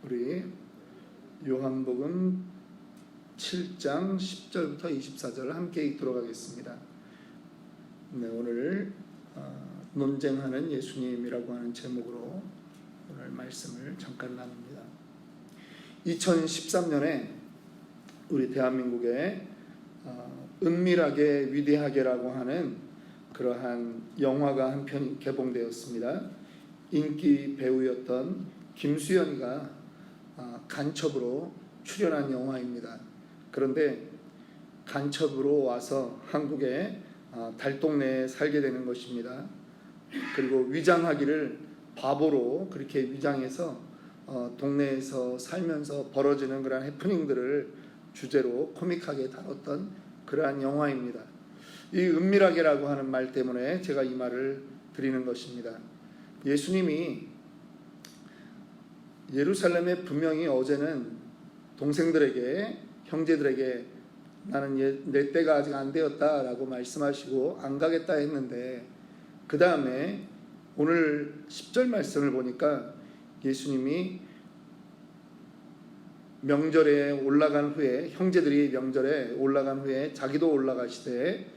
우리 요한복음 7장 10절부터 24절을 함께 읽도록 하겠습니다. 네, 오늘 논쟁하는 예수님이라고 하는 제목으로 오늘 말씀을 잠깐 나눕니다. 2013년에 우리 대한민국에 은밀하게 위대하게라고 하는 그러한 영화가 한 편 개봉되었습니다. 인기 배우였던 김수현이가 간첩으로 출연한 영화입니다. 그런데 간첩으로 와서 한국의 달동네에 살게 되는 것입니다. 그리고 위장하기를 바보로 그렇게 위장해서 동네에서 살면서 벌어지는 그런 해프닝들을 주제로 코믹하게 다뤘던 그러한 영화입니다. 이 은밀하게라고 하는 말 때문에 제가 이 말을 드리는 것입니다. 예수님이 예루살렘에 분명히 어제는 동생들에게, 형제들에게 나는 내 때가 아직 안 되었다라고 말씀하시고 안 가겠다 했는데, 그 다음에 오늘 10절 말씀을 보니까 예수님이 명절에 올라간 후에, 형제들이 명절에 올라간 후에 자기도 올라가시되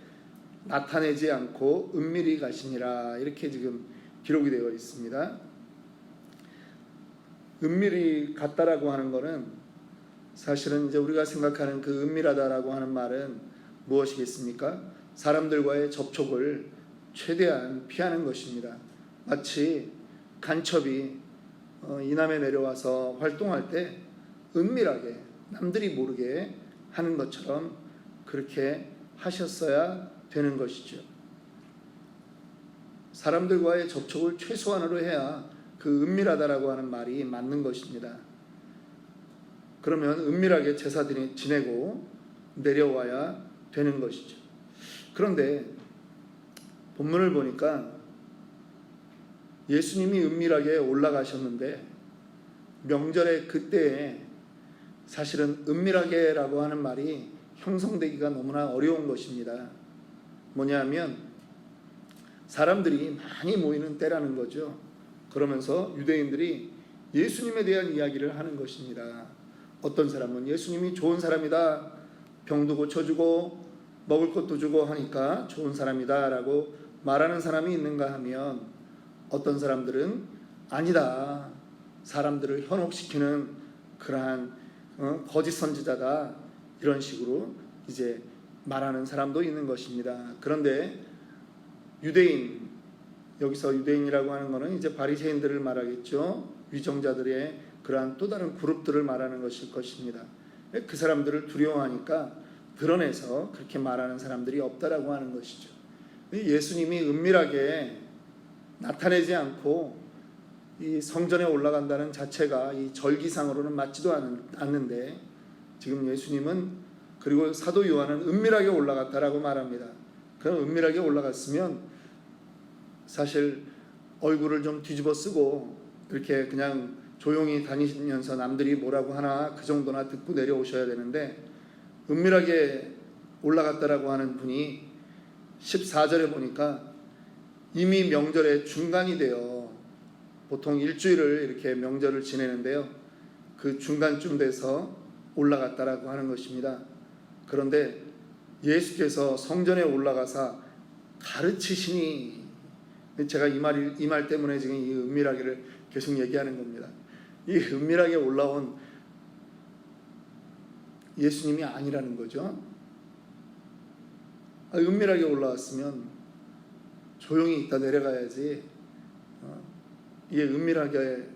나타내지 않고 은밀히 가시니라, 이렇게 지금 기록이 되어 있습니다. 은밀히 갔다라고 하는 것은 사실은 이제 우리가 생각하는 그 은밀하다라고 하는 말은 무엇이겠습니까? 사람들과의 접촉을 최대한 피하는 것입니다. 마치 간첩이 이남에 내려와서 활동할 때 은밀하게 남들이 모르게 하는 것처럼 그렇게 하셨어야 되는 것이죠. 사람들과의 접촉을 최소한으로 해야 그 은밀하다라고 하는 말이 맞는 것입니다. 그러면 은밀하게 제사 지내고 내려와야 되는 것이죠. 그런데 본문을 보니까 예수님이 은밀하게 올라가셨는데 명절의 그때에 사실은 은밀하게라고 하는 말이 형성되기가 너무나 어려운 것입니다. 뭐냐면 사람들이 많이 모이는 때라는 거죠. 그러면서 유대인들이 예수님에 대한 이야기를 하는 것입니다. 어떤 사람은 예수님이 좋은 사람이다, 병도 고쳐주고 먹을 것도 주고 하니까 좋은 사람이다 라고 말하는 사람이 있는가 하면, 어떤 사람들은 아니다, 사람들을 현혹시키는 그러한 거짓 선지자다, 이런 식으로 이제 말하는 사람도 있는 것입니다. 그런데 유대인, 여기서 유대인이라고 하는 것은 이제 바리새인들을 말하겠죠. 위정자들의 그러한 또 다른 그룹들을 말하는 것일 것입니다. 그 사람들을 두려워하니까 드러내서 그렇게 말하는 사람들이 없다라고 하는 것이죠. 예수님이 은밀하게 나타내지 않고 이 성전에 올라간다는 자체가 이 절기상으로는 맞지도 않는데, 지금 예수님은, 그리고 사도 요한은 은밀하게 올라갔다라고 말합니다. 그럼 은밀하게 올라갔으면 사실 얼굴을 좀 뒤집어 쓰고 이렇게 그냥 조용히 다니면서 남들이 뭐라고 하나 그 정도나 듣고 내려오셔야 되는데, 은밀하게 올라갔다라고 하는 분이 14절에 보니까 이미 명절의 중간이 되어, 보통 일주일을 이렇게 명절을 지내는데요, 그 중간쯤 돼서 올라갔다라고 하는 것입니다. 그런데 예수께서 성전에 올라가서 가르치시니, 제가 이 말 때문에 지금 이 은밀하게를 계속 얘기하는 겁니다. 이 은밀하게 올라온 예수님이 아니라는 거죠. 은밀하게 올라왔으면 조용히 있다 내려가야지, 이게 은밀하게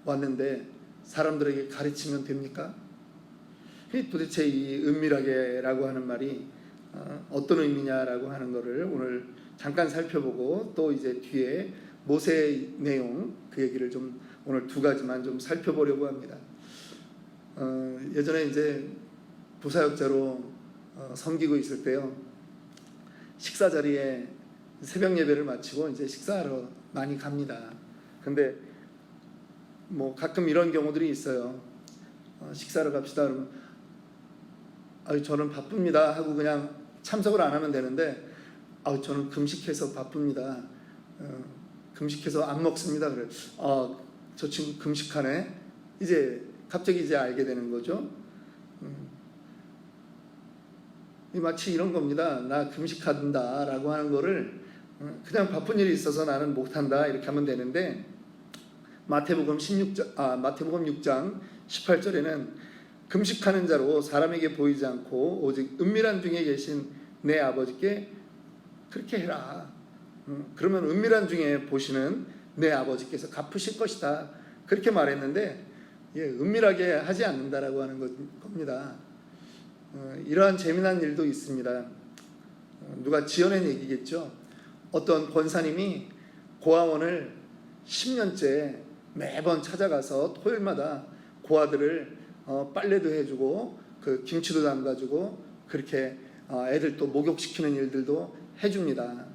왔는데 사람들에게 가르치면 됩니까? 도대체 이 은밀하게라고 하는 말이 어떤 의미냐라고 하는 것을 오늘 잠깐 살펴보고, 또 이제 뒤에 모세의 내용, 그 얘기를 좀 오늘 두 가지만 좀 살펴보려고 합니다. 예전에 이제 부사역자로 섬기고 있을 때요, 식사 자리에 새벽 예배를 마치고 이제 식사하러 많이 갑니다. 근데 뭐 가끔 이런 경우들이 있어요. 식사를 갑시다 그러면 저는 바쁩니다 하고 그냥 참석을 안 하면 되는데, 저는 금식해서 바쁩니다, 금식해서 안 먹습니다. 그래. 저 친구 금식하네, 이제 갑자기 이제 알게 되는 거죠. 마치 이런 겁니다. 나 금식한다라고 하는 거를 그냥 바쁜 일이 있어서 나는 못한다 이렇게 하면 되는데, 마태복음 6장 18절에는 금식하는 자로 사람에게 보이지 않고 오직 은밀한 중에 계신 내 아버지께 그렇게 해라. 그러면 은밀한 중에 보시는 내 아버지께서 갚으실 것이다. 그렇게 말했는데, 은밀하게 하지 않는다라고 하는 겁니다. 이러한 재미난 일도 있습니다. 누가 지어낸 얘기겠죠. 어떤 권사님이 고아원을 10년째 매번 찾아가서 토요일마다 고아들을 빨래도 해주고 그 김치도 담가주고 그렇게 애들 또 목욕시키는 일들도 해줍니다.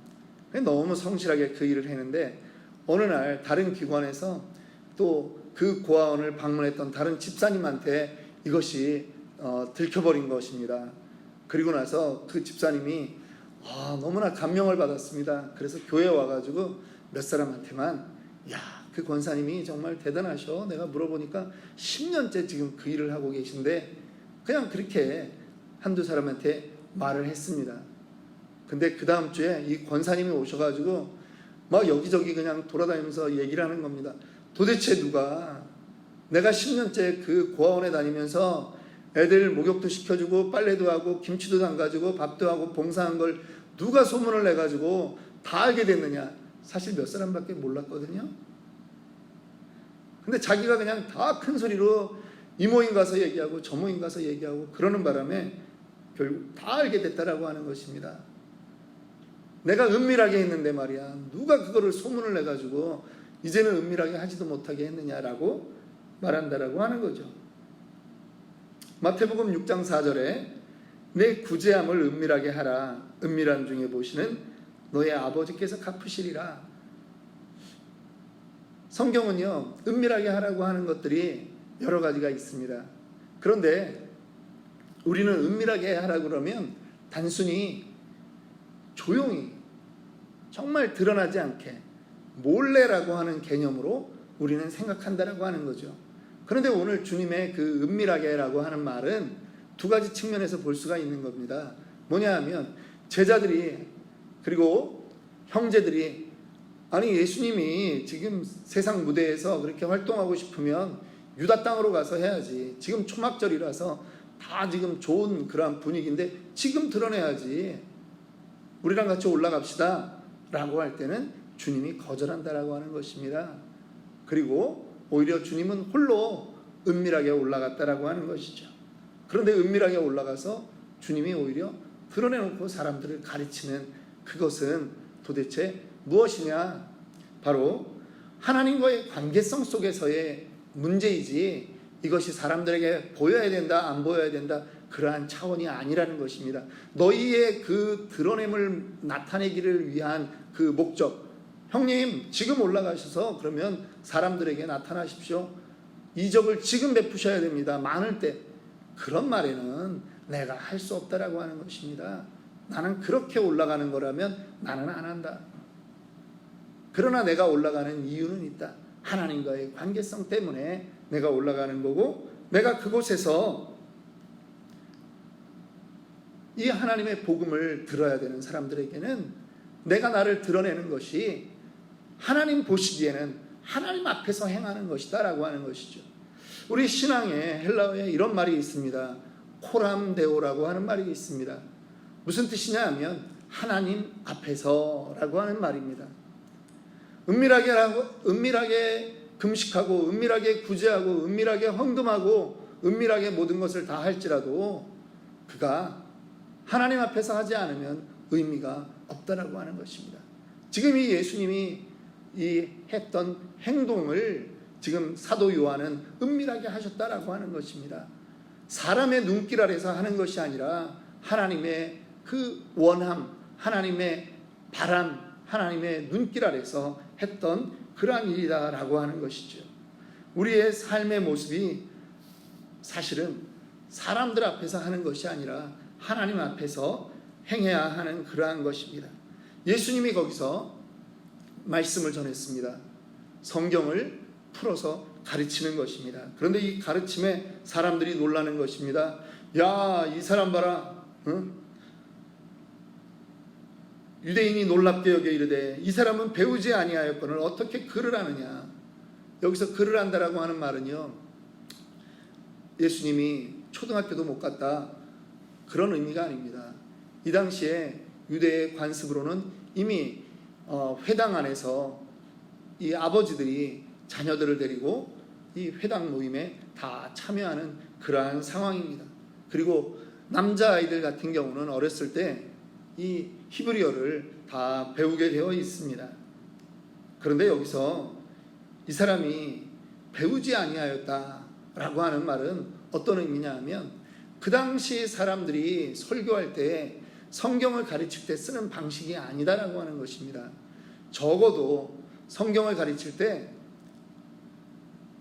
너무 성실하게 그 일을 했는데, 어느 날 다른 기관에서 또 그 고아원을 방문했던 다른 집사님한테 이것이 들켜버린 것입니다. 그리고 나서 그 집사님이 너무나 감명을 받았습니다. 그래서 교회에 와가지고 몇 사람한테만, 그 권사님이 정말 대단하셔. 내가 물어보니까 10년째 지금 그 일을 하고 계신데, 그냥 그렇게 한두 사람한테 말을 했습니다. 근데 그 다음 주에 이 권사님이 오셔가지고 막 여기저기 그냥 돌아다니면서 얘기를 하는 겁니다. 도대체 누가 내가 10년째 그 고아원에 다니면서 애들 목욕도 시켜주고 빨래도 하고 김치도 담가주고 밥도 하고 봉사한 걸 누가 소문을 내가지고 다 알게 됐느냐. 사실 몇 사람밖에 몰랐거든요. 근데 자기가 그냥 다 큰 소리로 이 모임 가서 얘기하고 저 모임 가서 얘기하고 그러는 바람에 결국 다 알게 됐다라고 하는 것입니다. 내가 은밀하게 했는데 말이야, 누가 그거를 소문을 내가지고 이제는 은밀하게 하지도 못하게 했느냐라고 말한다라고 하는 거죠. 마태복음 6장 4절에 내 구제함을 은밀하게 하라. 은밀한 중에 보시는 너의 아버지께서 갚으시리라. 성경은요, 은밀하게 하라고 하는 것들이 여러 가지가 있습니다. 그런데 우리는 은밀하게 하라고 그러면 단순히 조용히 정말 드러나지 않게 몰래라고 하는 개념으로 우리는 생각한다라고 하는 거죠. 그런데 오늘 주님의 그 은밀하게라고 하는 말은 두 가지 측면에서 볼 수가 있는 겁니다. 뭐냐 하면 제자들이 그리고 형제들이 아니 예수님이 지금 세상 무대에서 그렇게 활동하고 싶으면 유다 땅으로 가서 해야지. 지금 초막절이라서 다 지금 좋은 그런 분위기인데 지금 드러내야지. 우리랑 같이 올라갑시다 라고 할 때는 주님이 거절한다라고 하는 것입니다. 그리고 오히려 주님은 홀로 은밀하게 올라갔다라고 하는 것이죠. 그런데 은밀하게 올라가서 주님이 오히려 드러내놓고 사람들을 가르치는 그것은 도대체 무엇이냐? 바로 하나님과의 관계성 속에서의 문제이지 이것이 사람들에게 보여야 된다 안 보여야 된다 그러한 차원이 아니라는 것입니다. 너희의 그 드러냄을 나타내기를 위한 그 목적, 형님 지금 올라가셔서 그러면 사람들에게 나타나십시오. 이적을 지금 베푸셔야 됩니다. 많을 때. 그런 말에는 내가 할 수 없다라고 하는 것입니다. 나는 그렇게 올라가는 거라면 나는 안 한다. 그러나 내가 올라가는 이유는 있다. 하나님과의 관계성 때문에 내가 올라가는 거고, 내가 그곳에서 이 하나님의 복음을 들어야 되는 사람들에게는 내가 나를 드러내는 것이 하나님 보시기에는 하나님 앞에서 행하는 것이다 라고 하는 것이죠. 우리 신앙에 헬라어에 이런 말이 있습니다. 코람데오라고 하는 말이 있습니다. 무슨 뜻이냐 하면 하나님 앞에서 라고 하는 말입니다. 은밀하게 금식하고 은밀하게 구제하고 은밀하게 헌금하고 은밀하게 모든 것을 다 할지라도 그가 하나님 앞에서 하지 않으면 의미가 없다라고 하는 것입니다. 지금 이 예수님이 이 했던 행동을 지금 사도 요한은 은밀하게 하셨다라고 하는 것입니다. 사람의 눈길 아래서 하는 것이 아니라 하나님의 그 원함, 하나님의 바람, 하나님의 눈길 아래서 했던 그러한 일이다라고 하는 것이죠. 우리의 삶의 모습이 사실은 사람들 앞에서 하는 것이 아니라 하나님 앞에서 행해야 하는 그러한 것입니다. 예수님이 거기서 말씀을 전했습니다. 성경을 풀어서 가르치는 것입니다. 그런데 이 가르침에 사람들이 놀라는 것입니다. 야, 이 사람 봐라. 응? 유대인이 놀랍게 여겨 이르되 이 사람은 배우지 아니하였거늘 어떻게 글을 아느냐. 여기서 글을 안다라고 하는 말은요, 예수님이 초등학교도 못 갔다, 그런 의미가 아닙니다. 이 당시에 유대의 관습으로는 이미 회당 안에서 이 아버지들이 자녀들을 데리고 이 회당 모임에 다 참여하는 그러한 상황입니다. 그리고 남자아이들 같은 경우는 어렸을 때 이 히브리어를 다 배우게 되어 있습니다. 그런데 여기서 이 사람이 배우지 아니하였다라고 하는 말은 어떤 의미냐 하면, 그 당시 사람들이 설교할 때 성경을 가르칠 때 쓰는 방식이 아니다라고 하는 것입니다. 적어도 성경을 가르칠 때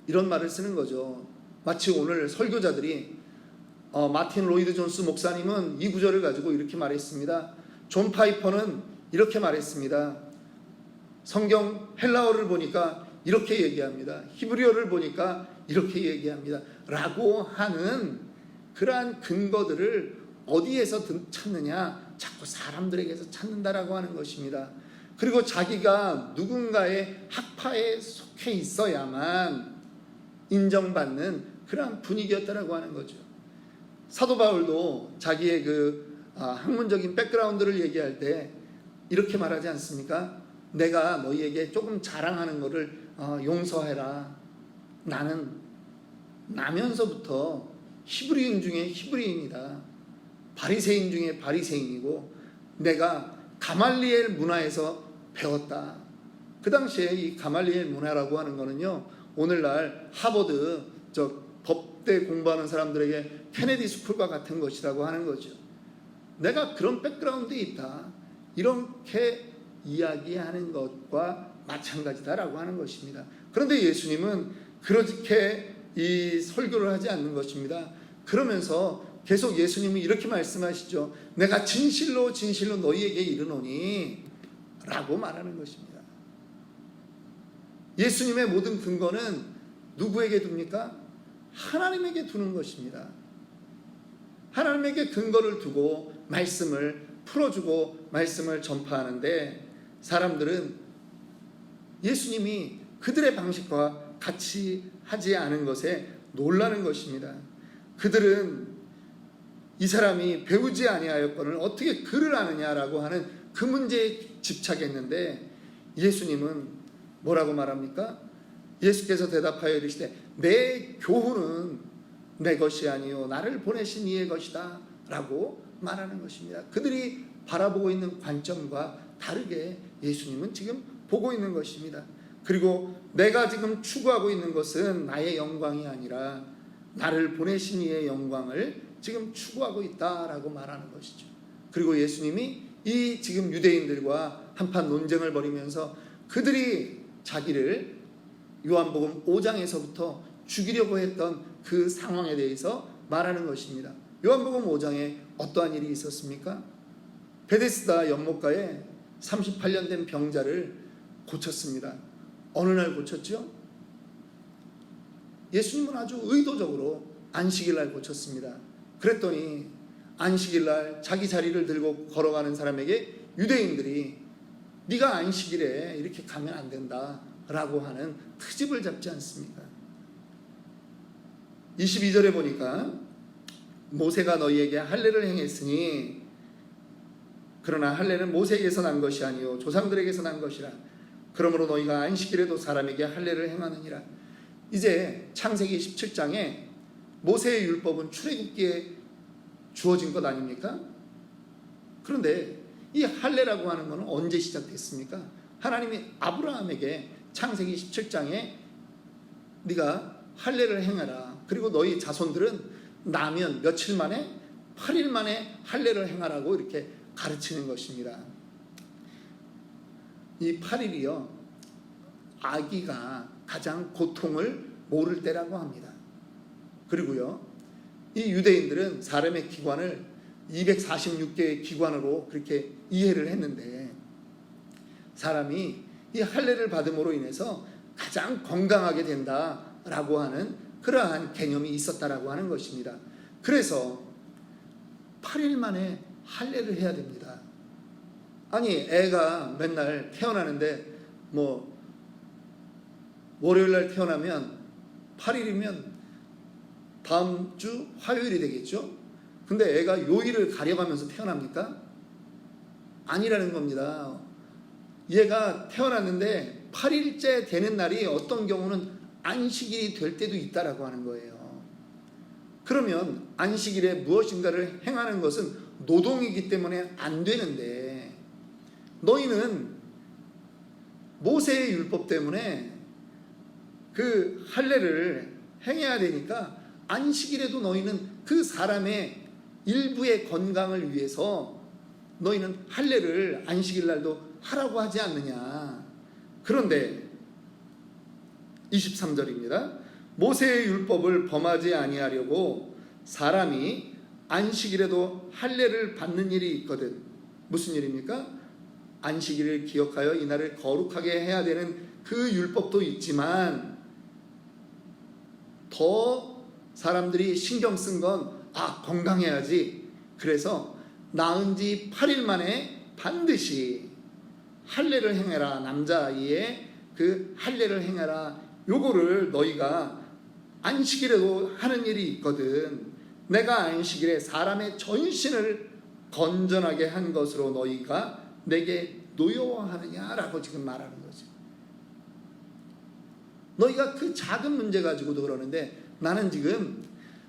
이런 말을 쓰는 거죠. 마치 오늘 설교자들이 마틴 로이드 존스 목사님은 이 구절을 가지고 이렇게 말했습니다. 존 파이퍼는 이렇게 말했습니다. 성경 헬라어를 보니까 이렇게 얘기합니다. 히브리어를 보니까 이렇게 얘기합니다. 라고 하는 그러한 근거들을 어디에서 찾느냐? 자꾸 사람들에게서 찾는다라고 하는 것입니다. 그리고 자기가 누군가의 학파에 속해 있어야만 인정받는 그러한 분위기였다라고 하는 거죠. 사도 바울도 자기의 학문적인 백그라운드를 얘기할 때 이렇게 말하지 않습니까? 내가 너희에게 조금 자랑하는 것을 용서해라. 나는 나면서부터 히브리인 중에 히브리인이다. 바리새인 중에 바리새인이고 내가 가말리엘 문화에서 배웠다. 그 당시에 이 가말리엘 문화라고 하는 거는요, 오늘날 하버드 법대 공부하는 사람들에게 케네디 스쿨과 같은 것이라고 하는 거죠. 내가 그런 백그라운드에 있다, 이렇게 이야기하는 것과 마찬가지다라고 하는 것입니다. 그런데 예수님은 그렇게 이 설교를 하지 않는 것입니다. 그러면서 계속 예수님이 이렇게 말씀하시죠. 내가 진실로 진실로 너희에게 이르노니 라고 말하는 것입니다. 예수님의 모든 근거는 누구에게 둡니까? 하나님에게 두는 것입니다. 하나님에게 근거를 두고 말씀을 풀어주고 말씀을 전파하는데, 사람들은 예수님이 그들의 방식과 같이 하지 않은 것에 놀라는 것입니다. 그들은 이 사람이 배우지 아니하였거늘 어떻게 글을 아느냐라고 하는 그 문제에 집착했는데, 예수님은 뭐라고 말합니까? 예수께서 대답하여 이르시되 내 교훈은 내 것이 아니요 나를 보내신 이의 것이다 라고 말하는 것입니다. 그들이 바라보고 있는 관점과 다르게 예수님은 지금 보고 있는 것입니다. 그리고 내가 지금 추구하고 있는 것은 나의 영광이 아니라 나를 보내신 이의 영광을 지금 추구하고 있다라고 말하는 것이죠. 그리고 예수님이 이 지금 유대인들과 한판 논쟁을 벌이면서 그들이 자기를 요한복음 5장에서부터 죽이려고 했던 그 상황에 대해서 말하는 것입니다. 요한복음 5장에 어떠한 일이 있었습니까? 베데스다 연못가에 38년 된 병자를 고쳤습니다. 어느 날 고쳤죠? 예수님은 아주 의도적으로 안식일 날 고쳤습니다. 그랬더니 안식일 날 자기 자리를 들고 걸어가는 사람에게 유대인들이 네가 안식일에 이렇게 가면 안 된다 라고 하는 트집을 잡지 않습니까? 22절에 보니까 모세가 너희에게 할례를 행했으니 그러나 할례는 모세에게서 난 것이 아니요 조상들에게서 난 것이라. 그러므로 너희가 안식일에도 사람에게 할례를 행하느니라. 이제 창세기 17장에 모세의 율법은 출애굽기에 주어진 것 아닙니까? 그런데 이 할례라고 하는 것은 언제 시작됐습니까? 하나님이 아브라함에게 창세기 17장에 네가 할례를 행하라. 그리고 너희 자손들은 나면 며칠 만에 8일 만에 할례를 행하라고 이렇게 가르치는 것입니다. 이 8일이요 아기가 가장 고통을 모를 때라고 합니다. 그리고요 이 유대인들은 사람의 기관을 246개의 기관으로 그렇게 이해를 했는데, 사람이 이 할례를 받음으로 인해서 가장 건강하게 된다 라고 하는 그러한 개념이 있었다라고 하는 것입니다. 그래서 8일 만에 할례를 해야 됩니다. 아니, 애가 맨날 태어나는데 뭐 월요일날 태어나면 8일이면 다음 주 화요일이 되겠죠. 근데 애가 요일을 가려가면서 태어납니까? 아니라는 겁니다. 얘가 태어났는데 8일째 되는 날이 어떤 경우는 안식일이 될 때도 있다라고 하는 거예요. 그러면 안식일에 무엇인가를 행하는 것은 노동이기 때문에 안 되는데, 너희는 모세의 율법 때문에 그 할례를 행해야 되니까 안식일에도 너희는 그 사람의 일부의 건강을 위해서 너희는 할례를 안식일 날도 하라고 하지 않느냐. 그런데 23절입니다. 모세의 율법을 범하지 아니하려고 사람이 안식일에도 할례를 받는 일이 있거든. 무슨 일입니까? 안식일을 기억하여 이날을 거룩하게 해야 되는 그 율법도 있지만, 더 사람들이 신경 쓴 건 건강해야지. 그래서 낳은 지 8일 만에 반드시 할례를 행해라. 남자아이의 그 할례를 행해라. 요거를 너희가 안식일에도 하는 일이 있거든. 내가 안식일에 사람의 전신을 건전하게 한 것으로 너희가 내게 노여워하느냐라고 지금 말하는 거죠. 너희가 그 작은 문제 가지고도 그러는데, 나는 지금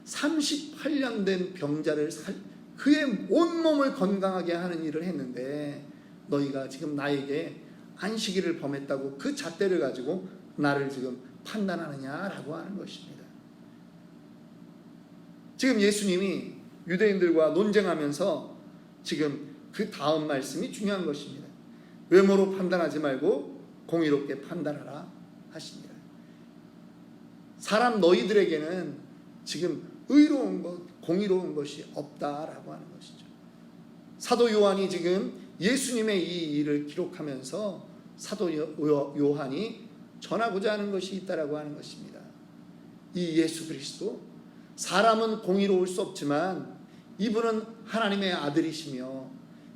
38년 된 병자를 그의 온몸을 건강하게 하는 일을 했는데, 너희가 지금 나에게 안식일을 범했다고 그 잣대를 가지고 나를 지금 판단하느냐라고 하는 것입니다. 지금 예수님이 유대인들과 논쟁하면서 지금 그 다음 말씀이 중요한 것입니다. 외모로 판단하지 말고 공의롭게 판단하라 하십니다. 사람 너희들에게는 지금 의로운 것, 공의로운 것이 없다라고 하는 것이죠. 사도 요한이 지금 예수님의 이 일을 기록하면서 사도 요한이 전하고자 하는 것이 있다라고 하는 것입니다. 이 예수 그리스도, 사람은 공의로울 수 없지만 이분은 하나님의 아들이시며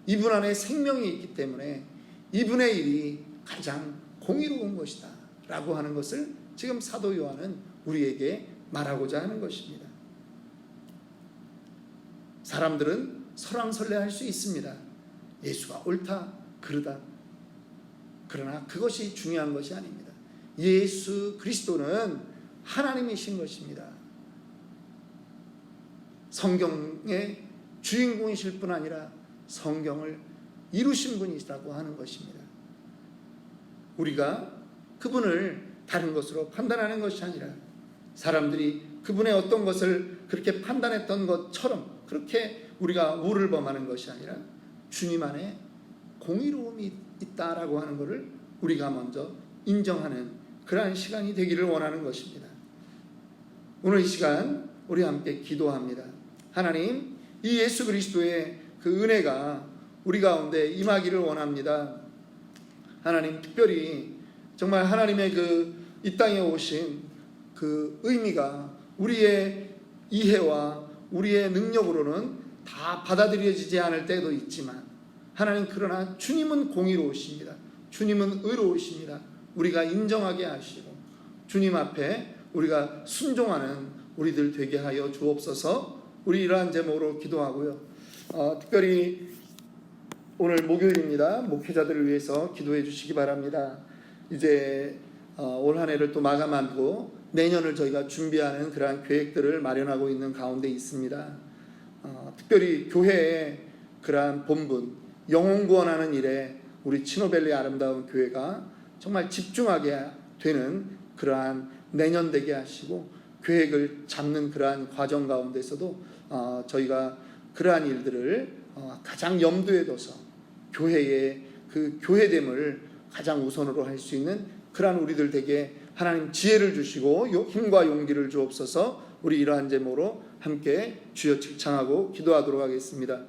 이분 안에 생명이 있기 때문에 이분의 일이 가장 공의로운 것이다 라고 하는 것을 지금 사도 요한은 우리에게 말하고자 하는 것입니다. 사람들은 설왕설래할 수 있습니다. 예수가 옳다, 그르다. 그러나 그것이 중요한 것이 아닙니다. 예수 그리스도는 하나님이신 것입니다. 성경의 주인공이실 뿐 아니라 성경을 이루신 분이라고 하는 것입니다. 우리가 그분을 다른 것으로 판단하는 것이 아니라, 사람들이 그분의 어떤 것을 그렇게 판단했던 것처럼 그렇게 우리가 우를 범하는 것이 아니라 주님 안에 공의로움이 있다라고 하는 것을 우리가 먼저 인정하는 그러한 시간이 되기를 원하는 것입니다. 오늘 이 시간 우리 함께 기도합니다. 하나님, 이 예수 그리스도의 그 은혜가 우리 가운데 임하기를 원합니다. 하나님, 특별히 정말 하나님의 그 이 땅에 오신 그 의미가 우리의 이해와 우리의 능력으로는 다 받아들여지지 않을 때도 있지만, 하나님, 그러나 주님은 공의로우십니다. 주님은 의로우십니다. 우리가 인정하게 하시고 주님 앞에 우리가 순종하는 우리들 되게 하여 주옵소서. 우리 이러한 제목으로 기도하고요. 특별히 오늘 목요일입니다. 목회자들을 위해서 기도해 주시기 바랍니다. 이제 올 한 해를 또 마감하고 내년을 저희가 준비하는 그러한 계획들을 마련하고 있는 가운데 있습니다. 특별히 교회의 그러한 본분, 영혼 구원하는 일에 우리 치노밸리 아름다운 교회가 정말 집중하게 되는 그러한 내년 되게 하시고, 계획을 잡는 그러한 과정 가운데서도 저희가 그러한 일들을 가장 염두에 둬서 교회의 그 교회됨을 가장 우선으로 할 수 있는 그러한 우리들 되게 하나님 지혜를 주시고 힘과 용기를 주옵소서. 우리 이러한 제목으로 함께 주여 칭찬하고 기도하도록 하겠습니다.